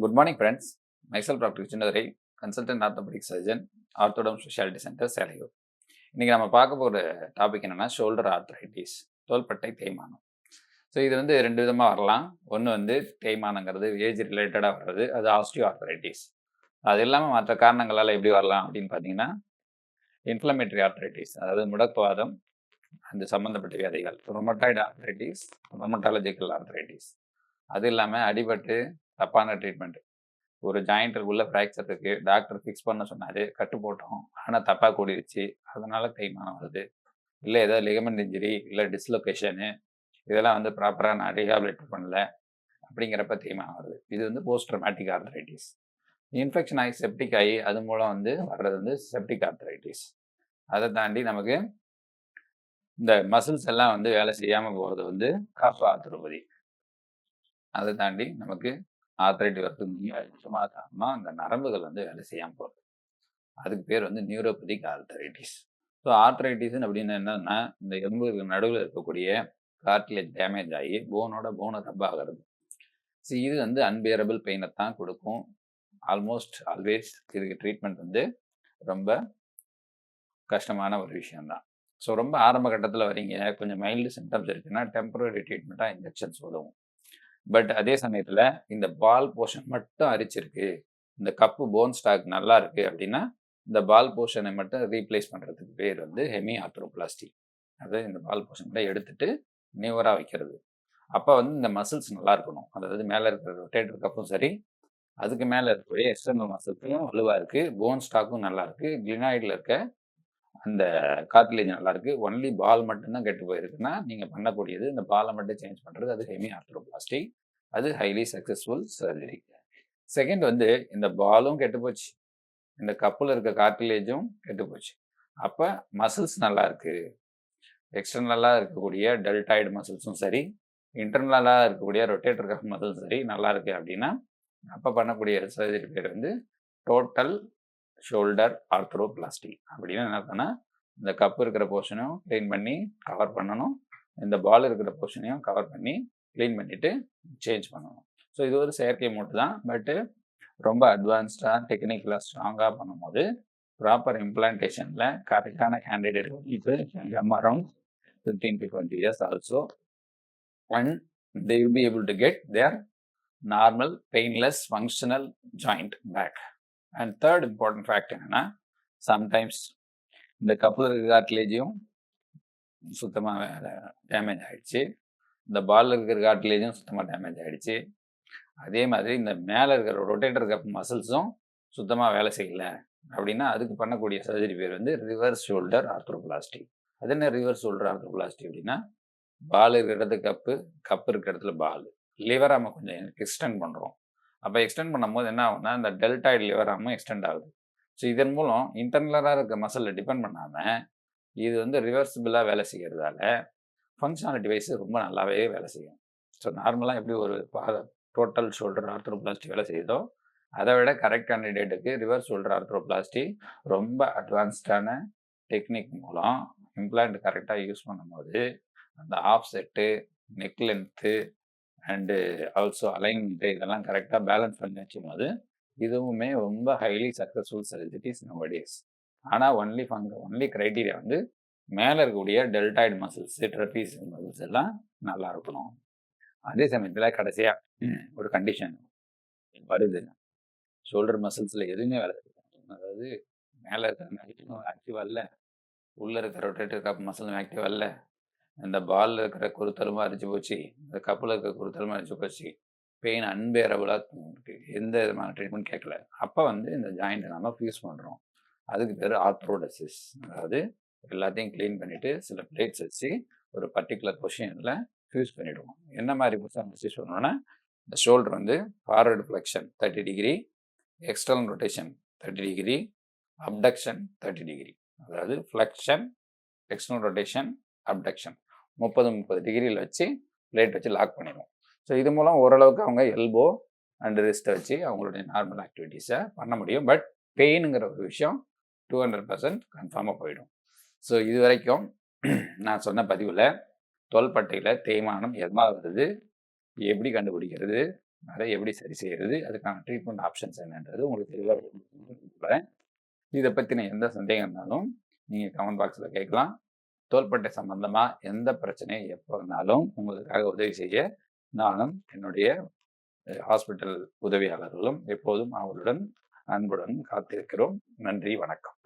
Good morning, friends. Myself, Dr. Chinnadurai, consultant orthopedic surgeon, Orthodome Specialty Center, Selaiyur. இன்னைக்கு நம்ம பார்க்க போகிற topic என்னன்னா ஷோல்டர் ஆர்த்ரைட்டிஸ், தோள்பட்டை தேய்மானம். ஸோ இது வந்து ரெண்டு விதமாக வரலாம். ஒன்று வந்து தேய்மானங்கிறது ஏஜ் ரிலேட்டடாக வர்றது, அது ஆஸ்டியோ ஆர்த்ரைட்டிஸ். அது இல்லாமல் மற்ற காரணங்களால் எப்படி வரலாம் அப்படின்னு பார்த்தீங்கன்னா, இன்ஃப்ளமேட்டரி ஆர்த்ரைட்டிஸ், அதாவது முடக்குவாதம், அந்த சம்மந்தப்பட்ட வியாதிகள், ரொமட்டாய்டு ஆர்த்ரைட்டிஸ், ரொமட்டாலஜிக்கல் ஆர்த்ரைட்டிஸ். அது இல்லாமல் அடிபட்டு தப்பான ட்ரீட்மெண்ட், ஒரு ஜாயிண்ட்டுக்குள்ள ஃப்ராக்சர் இருக்கு, டாக்டர் ஃபிக்ஸ் பண்ண சொன்னாரு, கட்டு போட்டோம், ஆனால் தப்பாக கூடிருச்சு, அதனால தேய்மானம் வருது. இல்லை ஏதோ லிகமெண்ட் இன்ஜுரி, இல்லை டிஸ்லொகேஷனு, இதெல்லாம் வந்து ப்ராப்பராக நான் ரீஹாபிலிட் பண்ணல அப்படிங்கிறப்ப தேய்மானம் வருது. இது வந்து போஸ்ட் ட்ரமாட்டிக் ஆர்த்ரைட்டிஸ். இன்ஃபெக்ஷன் ஆகி செப்டிக் ஆகி அது மூலம் வந்து வர்றது வந்து செப்டிக் ஆர்த்ரைட்டிஸ். அதை தாண்டி நமக்கு இந்த மசில்ஸ் எல்லாம் வந்து வேலை செய்யாமல் போகிறது வந்து காஃப் ஆர்த்ரோபதி. அதை தாண்டி நமக்கு ஆர்த்ரைட்டிஸ் வரதுக்கு முக்கியமாக காரணம் இந்த நரம்புகள் வந்து வேலை செய்யாமல் போகிறது. அதுக்கு பேர் வந்து நியூரோபதிக் ஆர்த்ரைட்டிஸ். ஸோ ஆர்த்ரைட்டிஸ் அப்படின்னு என்னன்னா, இந்த எலும்புகளுக்கு நடுவில் இருக்கக்கூடிய கார்டிலேஜ் டேமேஜ் ஆகி போனை ரப் ஆகிறது. ஸோ இது வந்து அன்பியரபிள் பெயினை தான் கொடுக்கும். ஆல்மோஸ்ட் ஆல்வேஸ் இதுக்கு ட்ரீட்மெண்ட் வந்து ரொம்ப கஷ்டமான ஒரு விஷயம்தான். ஸோ ரொம்ப ஆரம்ப கட்டத்தில் வரீங்க, கொஞ்சம் மைல்டு சிம்டம்ஸ் இருக்குன்னா டெம்பரரி ட்ரீட்மெண்ட்டாக இன்ஜெக்ஷன்ஸ் உதவும். பட் அதே சமயத்தில் இந்த பால் போர்ஷன் மட்டும் அரிச்சிருக்கு, இந்த கப்பு போன் ஸ்டாக் நல்லா இருக்குது அப்படின்னா இந்த பால் போர்ஷனை மட்டும் ரீப்ளேஸ் பண்ணுறதுக்கு பேர் வந்து ஹெமி ஆர்த்ரோபிளாஸ்டி. அதாவது இந்த பால் போர்ஷனை எடுத்துட்டு நியூவராக வைக்கிறது. அப்போ வந்து இந்த மசில்ஸ் நல்லா இருக்கணும். அதாவது மேலே இருக்கிற ரொட்டேட்டர் கப்பும் சரி, அதுக்கு மேலே இருக்கக்கூடிய எக்ஸ்டர்னல் மசில்ஸும் வலுவாக இருக்குது, போன் ஸ்டாக்கும் நல்லா இருக்குது, கிளினாய்டில் இருக்க அந்த கார்டிலேஜ் நல்லா இருக்குது. ஒன்லி பால் மட்டும்தான் கெட்டு போயிருக்குன்னா நீங்கள் பண்ணக்கூடியது இந்த பாலை மட்டும் சேஞ்ச் பண்ணுறது, அது ஹெமி ஆர்த்ரோபிளாஸ்டி. அது ஹைலி சக்ஸஸ்ஃபுல் சர்ஜரி. செகண்ட் வந்து இந்த பாலும் கெட்டு போச்சு, இந்த கப்பில் இருக்க கார்டிலேஜும் கெட்டு போச்சு. அப்போ மசில்ஸ் நல்லா இருக்குது, எக்ஸ்டர்னலாக இருக்கக்கூடிய டெல்டாய்டு மசில்ஸும் சரி, இன்டர்னலாக இருக்கக்கூடிய ரொட்டேட்டர் கப் மசில்ஸ் சரி நல்லா இருக்குது அப்படின்னா அப்போ பண்ணக்கூடிய சர்ஜரி பேர் வந்து டோட்டல் ஷோல்டர் ஆர்த்ரோபிளாஸ்டி. அப்படின்னு என்ன பண்ணா, இந்த கப் இருக்கிற போர்ஷனையும் க்ளீன் பண்ணி கவர் பண்ணணும், இந்த பால் இருக்கிற போர்ஷனையும் கவர் பண்ணி க்ளீன் பண்ணிவிட்டு சேஞ்ச் பண்ணணும். ஸோ இது ஒரு செயற்கை மூட்டு தான். பட்டு ரொம்ப அட்வான்ஸ்டாக டெக்னிக்கலாக ஸ்ட்ராங்காக பண்ணும்போது ப்ராப்பர் இம்ப்ளான்டேஷனில் கரெக்டான கேண்டிடேட் இப்போ around 15 to 20 years also, and they will be able to get their normal painless functional joint back. And third important fact என்னன்னா, சம்டைம்ஸ் இந்த கப்பில் இருக்கிற கார்டிலேஜையும் சுத்தமாக டேமேஜ் ஆகிடுச்சு, இந்த பாலில் இருக்கிற கார்டிலேஜும் சுத்தமாக டேமேஜ் ஆகிடுச்சு, அதே மாதிரி இந்த மேலே இருக்கிற ரொட்டேட்டர் கப் மசில்ஸும் சுத்தமாக வேலை செய்யலை அப்படின்னா அதுக்கு பண்ணக்கூடிய சர்ஜரி பேர் வந்து ரிவர்ஸ் ஷோல்டர் ஆர்த்ரோபிளாஸ்டி. அது என்ன ரிவர்ஸ் ஷோல்டர் ஆர்த்ரோபிளாஸ்டி அப்படின்னா, பால் இருக்கிற இடத்துல கப்பு இருக்கிற இடத்துல பால், லிவரை நம்ம கொஞ்சம் எக்ஸ்டெண்ட் பண்ணுறோம். அப்போ எக்ஸ்டெண்ட் பண்ணும்போது என்ன ஆகும்னா, இந்த டெல்டாய்டு லிவராமல் எக்ஸ்டெண்ட் ஆகுது. ஸோ இதன் மூலம் இன்டர்னலாக இருக்க மசிலில் டிபெண்ட் பண்ணாமல் இது வந்து ரிவர்சிபிளாக வேலை செய்கிறதால ஃபங்க்ஷனாலிட்டி வைஸ் ரொம்ப நல்லாவே வேலை செய்யும். ஸோ நார்மலாக எப்படி ஒரு டோட்டல் ஷோல்டர் ஆர்த்ரோபிளாஸ்டி வேலை செய்யுதோ அதை விட கரெக்ட் கேண்டிடேட்டுக்கு ரிவர்ஸ் ஷோல்டர் ஆர்த்ரோபிளாஸ்டி ரொம்ப அட்வான்ஸ்டான டெக்னிக் மூலம் இம்ப்ளான்ட் கரெக்டாக யூஸ் பண்ணும்போது அந்த offset, neck length and also alignment இதெல்லாம் கரெக்டாக பேலன்ஸ் பண்ணி வச்சும்போது இதுவுமே ரொம்ப ஹைலி சக்ஸஸ்ஃபுல் சர்ஜரிஸ் நவடேஸ். ஆனால் ஒன்லி க்ரைட்டீரியா வந்து மேலே இருக்கக்கூடிய டெல்டாய்டு மசில்ஸ், ட்ரெபீசியம் மசில்ஸ் எல்லாம் நல்லா இருக்கணும். அதே சமயத்தில் கடைசியாக ஒரு கண்டிஷன் வருது, ஷோல்டர் மசில்ஸில் எதுவுமே வேலை செய்யணும். அதாவது மேலே இருக்கிற ஆக்டிவாக இல்லை, உள்ளே இருக்கிற ரொட்டேட்டர் கப் மசிலும் ஆக்டிவாக இல்லை, இந்த பாலில் இருக்கிற குருத்தலுமா அரிச்சு போச்சு, இந்த கப்பில் இருக்கிற குருத்தலுமா அரிச்சு போச்சு, பெயின் அன்பேரபுளாக இருக்குது, எந்த விதமான ட்ரீட்மெண்ட் கேட்கல, அப்போ வந்து இந்த ஜாயிண்ட்டை நம்ம ஃபியூஸ் பண்ணுறோம். அதுக்கு பேர் ஆர்த்ரோடசிஸ். அதாவது எல்லாத்தையும் க்ளீன் பண்ணிவிட்டு சில பிளேட்ஸ் வச்சு ஒரு பர்டிகுலர் பொசிஷனில் ஃபியூஸ் பண்ணிவிடுவோம். என்ன மாதிரி பொசிஷன் பண்ணோன்னா, இந்த ஷோல்டர் வந்து forward flexion 30 degree, external rotation 30 degree, abduction 30 degree. அதாவது ஃப்ளெக்ஷன், எக்ஸ்டர்னல் ரொட்டேஷன், அப்டக்ஷன் 30 டிகிரியில் வச்சு பிளேட் வச்சு லாக் பண்ணிடுவோம். ஸோ இது மூலம் ஓரளவுக்கு அவங்க எல்போ அண்ட் ரிஸ்ட்டை வச்சு அவங்களுடைய நார்மல் ஆக்டிவிட்டீஸை பண்ண முடியும். பட் பெயினுங்கிற ஒரு விஷயம் 200% கன்ஃபார்மாக போயிடும். ஸோ இது வரைக்கும் நான் சொன்ன பதிவில் தோள்பட்டையில் தேய்மானம் எதமாக வருது, எப்படி கண்டுபிடிக்கிறது, அதை எப்படி சரி செய்யறது, அதுக்கான ட்ரீட்மெண்ட் ஆப்ஷன்ஸ் என்னன்றது உங்களுக்கு தெளிவாக. இதை பற்றின எந்த சந்தேகம் இருந்தாலும் நீங்கள் கமெண்ட் பாக்ஸில் கேட்கலாம். தோள்பட்டை சம்பந்தமா எந்த பிரச்சனையும் எப்போ இருந்தாலும் உங்களுக்காக உதவி செய்ய நானும் என்னுடைய ஹாஸ்பிட்டல் உதவியாளர்களும் எப்போதும் அவருடன் அன்புடன் காத்திருக்கிறோம். நன்றி, வணக்கம்.